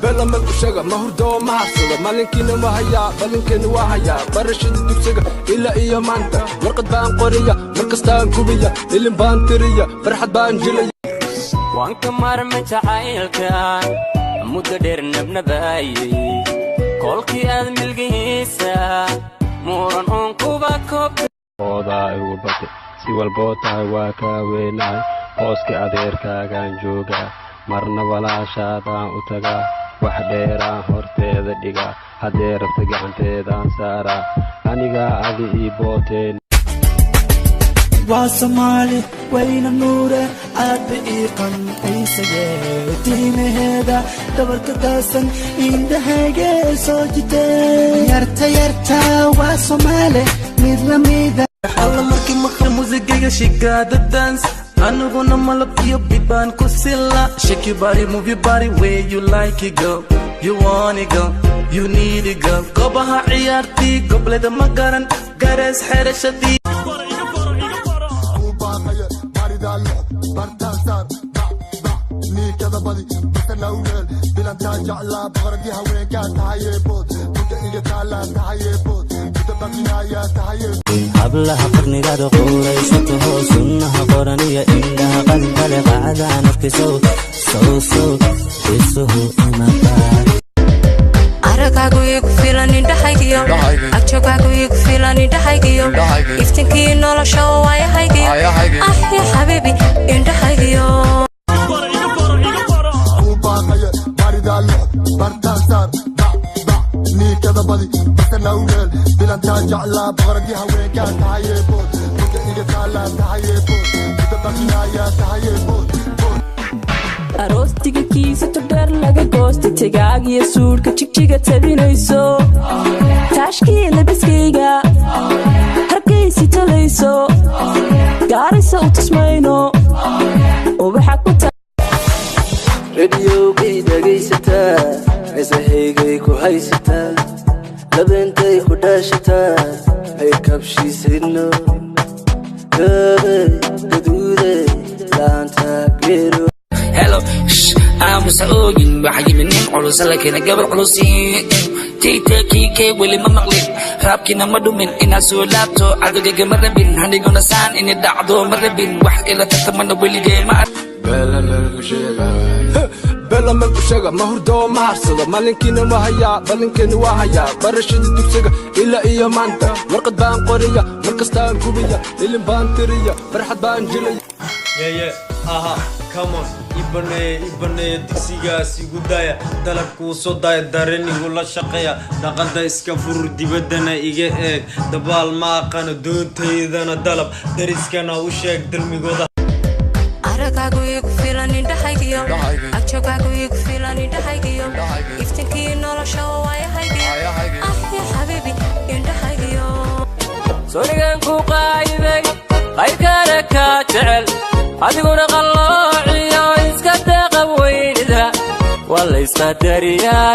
بلا ملك شجع ما هو دوم ما حصل مالكين وهيا مالكين وهيا برشيد دكسجة إلا إيا مانتا مرقد بان قرية مركزتان كوبية اللي بانترية فرحت بانجلية وانك مرمت عيلك مددر نبنباي كلكي أدم الجيسة مورن أنكوبا كوب oda igu bate si walboo tahay waa kaa weynahay hooska adeerkaagaan joogaa marna walaashaadaan u tagaa wax dheeraan horteeda dhigaa haddee rabta gacanteedaan saaraa anigaa adi ii booteen waa Soomaali wayna nuure aad ii qancaysaye tiimaheeda dabarka daasan indhahayga soo jitay yarta waa Soomaali mid la mida alla markii maqal muusiga shigada dance anuguna malab iyo bibaan ku sila shake your body move your body where you like it go you want it go you need it go gobaha ciyaartii gobleda magaran garees xerashadii hablaha qarnigaada quuraysato sunnaha qoraniya indhaha qalbale qacdaan afkisow sow isuhu imataa aragaagu igu filan indhahaygiyo agjogaagu igu filan indhahaygiyo iftinkii nolosha waayahaygiyo ah ya xabiibi indhahaygiyo aroostiga kiisa todheer laga goosta tagaag iyo suudhka jigjiga tabinayso taashkii labiskayga harkaysi talayso gaarisa u tusmayno ubaxa ku radiyowgay dhagaysataa heesahaygay ku haysataa labeentay ku dhaashataa ay kabshiisayno gaduude laanta geero hello I'm مسؤولين بحاجي منين علوس لكن قبل علوسي تيتكي كي ولي ما مغلي رابكينا مدومين إن سولابتو عدوك مربين هني قونا سان إن دعدو مربين وح إلا تتمنى ولي جاي ما بلا ملك شجع ما هو دوم ما حصل مالكين وهيا مالكين وهيا برشيد دكسجة إلا إيا مانتا مرقد بان قرية مركزتان كوبية اللي بانترية فرحت بانجلية يا ها come on ibane digsigaas igu daya dalabku soo daay darenigu la shaqeeya dhaqada iska fur dibadana iga eeg dabaal ma aqaan doontaydana dalab dariskana u sheeg dalmigooda aragaagu igu filan indhahaygiyo agjogaagu igu filan indhahaygiyo iftinkii nolosha waayahaygiyo ah ya xabiibi indhahaygiyo sonigan ku qaayibay qaybkana ka jecel adiguna qalloociyo iska deeqab weynida waa la iska dariyaa